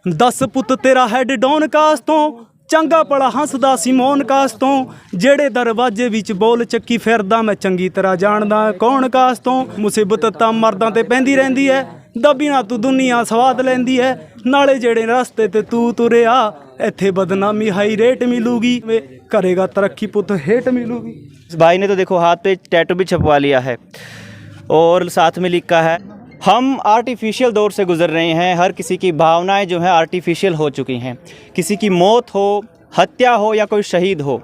10 ਪੁੱਤ ਤੇਰਾ head down ਕਾਸ ਤੋਂ ਚੰਗਾ ਭਲਾ ਹੱਸਦਾ ਸੀ ਮੌਨ ਕਾਸ ਤੋਂ ਜਿਹੜੇ ਦਰਵਾਜ਼ੇ ਵਿੱਚ ਬੋਲ ਚੱਕੀ ਫਿਰਦਾ ਮੈਂ ਚੰਗੀ ਤਰ੍ਹਾਂ ਜਾਣਦਾ ਕੌਣ ਕਾਸ ਤੋਂ ਮੁਸੀਬਤ ਤਾਂ ਮਰਦਾਂ ਤੇ ਪੈਂਦੀ ਰਹਿੰਦੀ ਹੈ ਦੱਬੀ ਨਾ ਤੂੰ ਦੁਨੀਆ ਸਵਾਦ ਲੈਂਦੀ ਹੈ ਨਾਲੇ ਜਿਹੜੇ ਰਸਤੇ ਤੇ ਤੂੰ ਤੁਰਿਆ ਇੱਥੇ ਬਦਨਾਮੀ ਹਾਈ रेट मिलूगी करेगा तरक्की पुत हेट मिलूगी। इस भाई ने तो देखो हाथ पे टैटू भी छपवा लिया है और साथ में लिखा है हम आर्टिफिशियल दौर से गुज़र रहे हैं। हर किसी की भावनाएं जो हैं आर्टिफिशियल हो चुकी हैं। किसी की मौत हो, हत्या हो या कोई शहीद हो,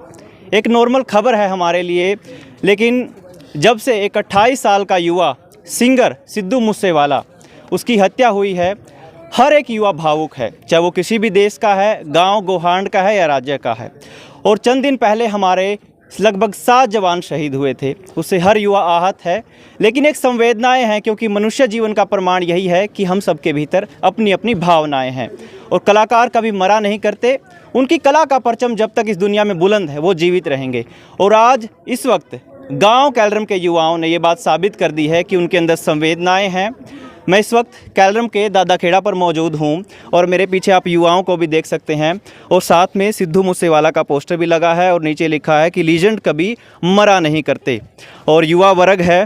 एक नॉर्मल खबर है हमारे लिए। लेकिन जब से एक 28 साल का युवा सिंगर सिद्धू मूसेवाला उसकी हत्या हुई है, हर एक युवा भावुक है, चाहे वो किसी भी देश का है, गांव गोहांड का है या राज्य का है। और चंद दिन पहले हमारे लगभग 7 जवान शहीद हुए थे, उससे हर युवा आहत है। लेकिन एक संवेदनाएं हैं, क्योंकि मनुष्य जीवन का प्रमाण यही है कि हम सबके भीतर अपनी अपनी भावनाएं हैं। और कलाकार कभी मरा नहीं करते, उनकी कला का परचम जब तक इस दुनिया में बुलंद है वो जीवित रहेंगे। और आज इस वक्त गांव कैलरम के युवाओं ने ये बात साबित कर दी है कि उनके अंदर संवेदनाएं हैं। मैं इस वक्त कैलरम के दादा खेड़ा पर मौजूद हूँ और मेरे पीछे आप युवाओं को भी देख सकते हैं और साथ में सिद्धू मूसेवाला का पोस्टर भी लगा है और नीचे लिखा है कि लीजेंड कभी मरा नहीं करते। और युवा वर्ग है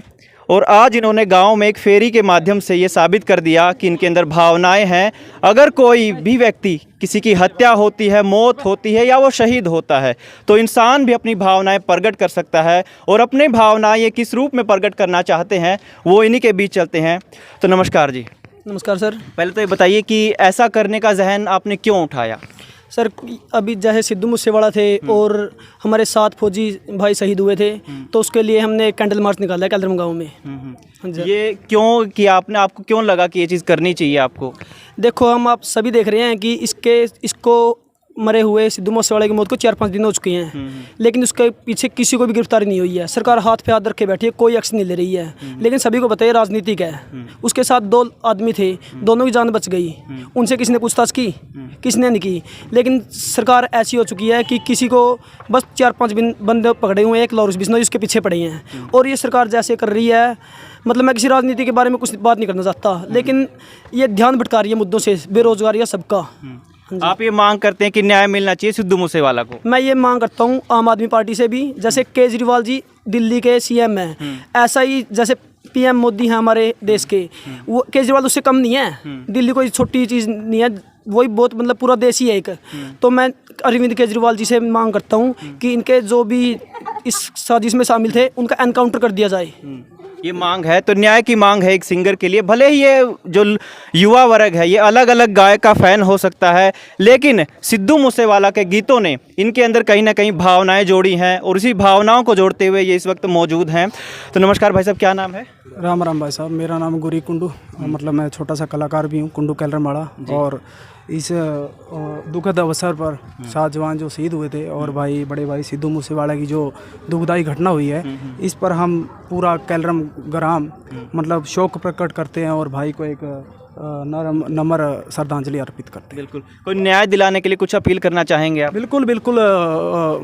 और आज इन्होंने गांव में एक फेरी के माध्यम से ये साबित कर दिया कि इनके अंदर भावनाएं हैं। अगर कोई भी व्यक्ति किसी की हत्या होती है, मौत होती है या वो शहीद होता है तो इंसान भी अपनी भावनाएं प्रकट कर सकता है। और अपनी भावनाएं ये किस रूप में प्रकट करना चाहते हैं वो इन्हीं के बीच चलते हैं। तो नमस्कार जी। नमस्कार सर। पहले तो ये बताइए कि ऐसा करने का जहन आपने क्यों उठाया? सर अभी जैसे सिद्धू मूसेवाला थे और हमारे 7 फौजी भाई शहीद हुए थे तो उसके लिए हमने कैंडल मार्च निकाला है कैलरम गाँव में। हाँ जी। ये क्यों किया आपने? आपको क्यों लगा कि ये चीज़ करनी चाहिए आपको? देखो हम आप सभी देख रहे हैं कि इसको मरे हुए सिद्धू मूसेवाला की मौत को 4-5 दिन हो चुके हैं, लेकिन उसके पीछे किसी को भी गिरफ्तारी नहीं हुई है। सरकार हाथ पे हाथ रखे बैठी है, कोई एक्शन नहीं ले रही है। लेकिन सभी को बताइए राजनीतिक है। उसके साथ 2 आदमी थे, दोनों की जान बच गई। उनसे किसी ने पूछताछ की? किसने नहीं की। लेकिन सरकार ऐसी हो चुकी है कि किसी को बस 4-5 बंदे पकड़े हुए हैं, एक लॉरेंस बिश्नोई उसके पीछे पड़े हैं। और ये सरकार जैसे कर रही है, मतलब मैं किसी राजनीति के बारे में कुछ बात नहीं करना चाहता, लेकिन ये ध्यान भटका रही है मुद्दों से, बेरोजगारी है सबका। आप ये मांग करते हैं कि न्याय मिलना चाहिए सिद्धू मूसेवाला को? मैं ये मांग करता हूँ आम आदमी पार्टी से भी। जैसे केजरीवाल जी दिल्ली के सीएम हैं, ऐसा ही जैसे पीएम मोदी हैं हमारे देश के, वो केजरीवाल उससे कम नहीं है। दिल्ली कोई छोटी चीज़ नहीं है, वही बहुत मतलब पूरा देश ही है एक। तो मैं अरविंद केजरीवाल जी से मांग करता हूँ कि इनके जो भी इस साजिश में शामिल थे उनका एनकाउंटर कर दिया जाए। ये मांग है, तो न्याय की मांग है एक सिंगर के लिए। भले ही ये जो युवा वर्ग है ये अलग अलग गायक का फ़ैन हो सकता है, लेकिन सिद्धू मूसेवाला के गीतों ने इनके अंदर कहीं ना कहीं भावनाएं जोड़ी हैं और उसी भावनाओं को जोड़ते हुए ये इस वक्त मौजूद हैं। तो नमस्कार भाई साहब, क्या नाम है? राम राम भाई साहब, मेरा नाम गुरी कुंडू, मतलब मैं छोटा सा कलाकार भी हूँ, कुंडू कैलरमाड़ा। और इस दुखद अवसर पर 7 जवान जो शहीद हुए थे और बड़े भाई सिद्धू मूसेवाला की जो दुखदाई घटना हुई है, इस पर हम पूरा कैलरम ग्राम मतलब शोक प्रकट करते हैं और भाई को एक नम्र श्रद्धांजलि अर्पित करते हैं। बिल्कुल। कोई न्याय दिलाने के लिए कुछ अपील करना चाहेंगे आप? बिल्कुल बिल्कुल,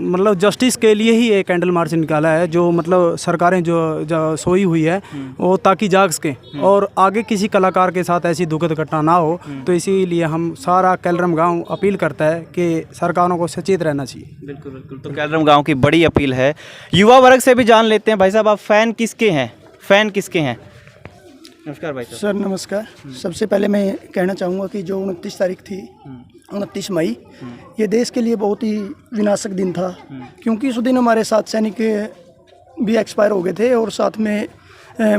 मतलब जस्टिस के लिए ही ये कैंडल मार्च निकाला है। जो मतलब सरकारें जो सोई हुई है वो ताकि जाग सकें और आगे किसी कलाकार के साथ ऐसी दुखद घटना ना हो। तो इसीलिए हम सारा कैलरम गांव अपील करता है कि सरकारों को सचेत रहना चाहिए। बिल्कुल बिल्कुल। तो कैलरम गाँव की बड़ी अपील है। युवा वर्ग से भी जान लेते हैं। भाई साहब, आप फ़ैन किसके हैं? फ़ैन किसके हैं? नमस्कार भाई साहब। सर नमस्कार। सबसे पहले मैं कहना चाहूँगा कि जो 29 तारीख थी, 29 मई, ये देश के लिए बहुत ही विनाशक दिन था, क्योंकि उस दिन हमारे 7 सैनिक भी एक्सपायर हो गए थे और साथ में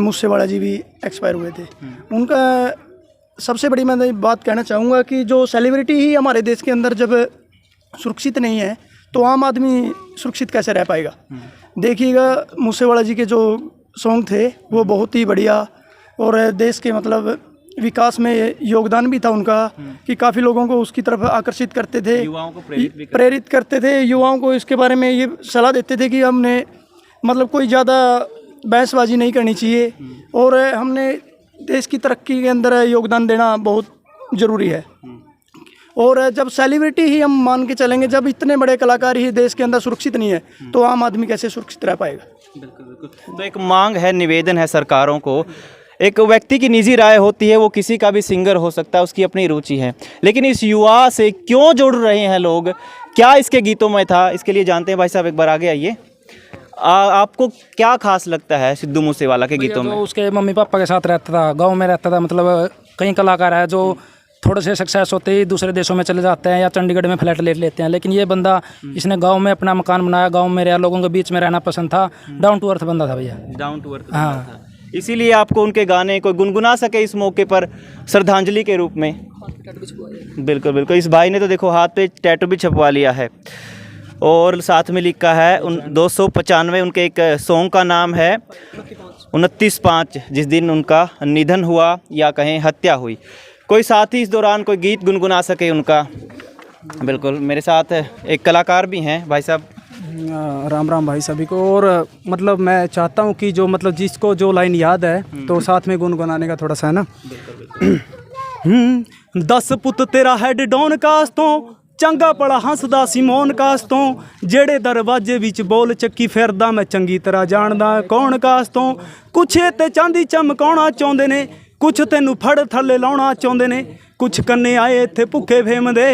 मूसेवाला जी भी एक्सपायर हुए थे। उनका सबसे बड़ी मैं बात कहना चाहूँगा कि जो सेलिब्रिटी ही हमारे देश के अंदर जब सुरक्षित नहीं है तो आम आदमी सुरक्षित कैसे रह पाएगा। देखिएगा मूसेवाला जी के जो सॉन्ग थे वो बहुत ही बढ़िया और देश के मतलब विकास में योगदान भी था उनका, कि काफ़ी लोगों को उसकी तरफ आकर्षित करते थे, युवाओं को प्रेरित करते थे। युवाओं को इसके बारे में ये सलाह देते थे कि हमने मतलब कोई ज़्यादा बहसबाजी नहीं करनी चाहिए और हमने देश की तरक्की के अंदर योगदान देना बहुत ज़रूरी है। और जब सेलिब्रिटी ही हम मान के चलेंगे, जब इतने बड़े कलाकार ही देश के अंदर सुरक्षित नहीं है तो आम आदमी कैसे सुरक्षित रह पाएगा। बिल्कुल बिल्कुल। तो एक मांग है, निवेदन है सरकारों को, एक व्यक्ति की निजी राय होती है, वो किसी का भी सिंगर हो सकता है, उसकी अपनी रुचि है, लेकिन इस युवा से क्यों जुड़ रहे हैं लोग, क्या इसके गीतों में था, इसके लिए जानते हैं। भाई साहब एक बार आगे आइए, आपको क्या खास लगता है सिद्धू मूसेवाला के गीतों में? उसके मम्मी पापा के साथ रहता था, गांव में रहता था। मतलब कई कलाकार है जो थोड़े से सक्सेस होते ही दूसरे देशों में चले जाते हैं या चंडीगढ़ में फ्लैट ले लेते हैं, लेकिन ये बंदा इसने गांव में अपना मकान बनाया, गांव में रहा, लोगों के बीच में रहना पसंद था, डाउन टू अर्थ बंदा था भैया, डाउन टू अर्थ। हाँ, इसीलिए आपको उनके गाने कोई गुनगुना सके इस मौके पर श्रद्धांजलि के रूप में? बिल्कुल बिल्कुल। इस भाई ने तो देखो हाथ पे टैटू भी छपवा लिया है और साथ में लिखा है 295। उनके एक सॉन्ग का नाम है 29/5, जिस दिन उनका निधन हुआ या कहें हत्या हुई। कोई साथी इस दौरान कोई गीत गुनगुना सके उनका? बिल्कुल, मेरे साथ एक कलाकार भी हैं। भाई साहब राम राम भाई सभी को। और मतलब मैं चाहता हूँ कि जो मतलब जिसको जो लाइन याद है तो साथ में गुनगुनाने का थोड़ा सा है ना। 10 पुत तेरा हैड डॉन कास्तों, चंगा पड़ा हंसदा सिमोन कास्तों, जेड़े दरवाजे विच बोल चक्की फिरदा मैं चंगी तरह जानदा कौन कास्तों। कुछ ते चांदी चमकाउणा चाहुंदे ने, कुछ तेनू फड़ थल्ले लाउणा चाहुंदे ने, कुछ कन्ने आए इत्थे भुक्खे फेमदे,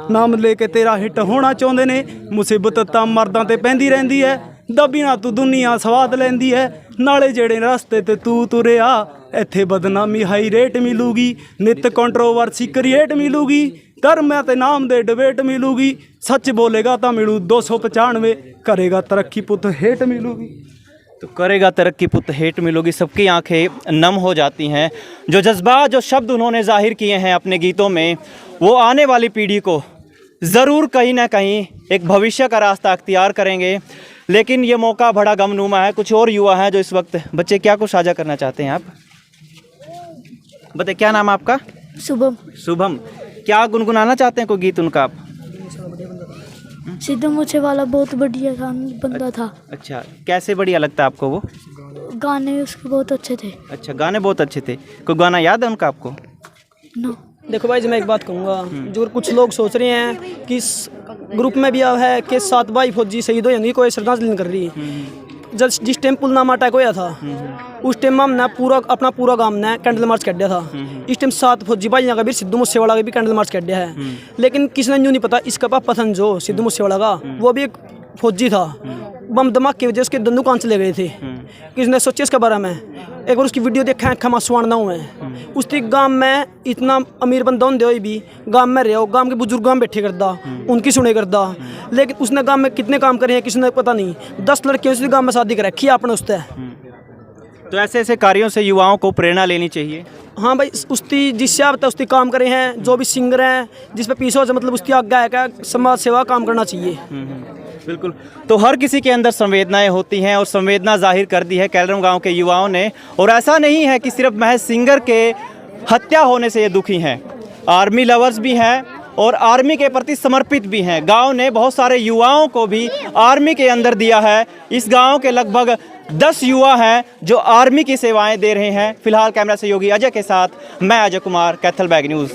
नाम लेके तेरा हिट होना चाहुंदे ने। मुसीबत तां मर्दां ते पैंदी रहिंदी है, दबी ना तू दुनिया स्वाद लैंदी है, नाले जेड़े रस्ते ते तू तुरिया, इत्थे बदनामी हाई रेट मिलूगी, नित कंट्रोवर्सी क्रिएट मिलूगी, धर्म ते नाम दे डिबेट मिलूगी, सच बोलेगा तो मिलू 295, करेगा तरक्की पुत हेट मिलूगी। तो करेगा तरक्की पुत हेट मिलोगी, सबकी आंखें नम हो जाती हैं। जो जज्बात, जो शब्द उन्होंने जाहिर किए हैं अपने गीतों में, वो आने वाली पीढ़ी को ज़रूर कहीं ना कहीं एक भविष्य का रास्ता अख्तियार करेंगे। लेकिन ये मौका बड़ा गमनुमा है। कुछ और युवा हैं जो इस वक्त, बच्चे क्या कुछ साझा करना चाहते हैं? आप बताइए, क्या नाम है आपका? शुभम। शुभम, क्या गुनगुनाना चाहते हैं कोई गीत उनका आप? सिद्धू मूसेवाला बहुत बढ़िया बंदा था। अच्छा, कैसे बढ़िया लगता है आपको वो? गाने उसके बहुत अच्छे थे। अच्छा, गाने बहुत अच्छे थे। कोई गाना याद है उनका आपको? नो। देखो भाई जी, मैं एक बात कहूँगा, जो कुछ लोग सोच रहे हैं कि इस ग्रुप में भी है कि 7 भाई फौजी शहीद हो जाएंगे, कोई श्रद्धांजलि नहीं कर रही है। जब जिस टाइम पुलवामा अटैक होया था, उस टाइम हमने पूरा गांव ने कैंडल मार्च कर दिया था। इस टाइम 7 फौजी भाइयों का भी, सिद्धू मूसेवाला का भी कैंडल मार्च कर दिया है। लेकिन किसी ने यूँ नहीं पता, इसका पापा था जो सिद्धू मूसेवाला का, वो भी एक फौजी था। बम धमाके की वजह उसके दंदू कान चले गए थे। किसने सोचा इसके बारे में? एक बार उसकी वीडियो देखा है, खमा सुवाना हुआ है। उसके गांव में इतना अमीर बंदा होंगे हुए भी गांव में रहो, गांव के बुजुर्ग गांव बैठे करदा, उनकी सुने करदा। लेकिन उसने गांव में कितने काम करे हैं किसी ने पता नहीं। 10 लड़कियों से गांव में शादी कर रखी है आपने उससे। तो ऐसे ऐसे कार्यों से युवाओं को प्रेरणा लेनी चाहिए। हाँ भाई, उसकी जिससे आप उसकी काम करे हैं, जो भी सिंगर हैं जिस पे पीछे हो जाए, मतलब उसकी आज्ञा है क्या समाज सेवा काम करना चाहिए। बिल्कुल। तो हर किसी के अंदर संवेदनाएं होती हैं और संवेदना जाहिर कर दी है कैलरम गांव के युवाओं ने। और ऐसा नहीं है कि सिर्फ महज सिंगर के हत्या होने से ये दुखी हैं, आर्मी लवर्स भी हैं और आर्मी के प्रति समर्पित भी हैं। गांव ने बहुत सारे युवाओं को भी आर्मी के अंदर दिया है। इस गांव के लगभग 10 युवा हैं जो आर्मी की सेवाएं दे रहे हैं। फिलहाल कैमरा सहयोगी अजय के साथ मैं अजय कुमार, कैथल बैग न्यूज़।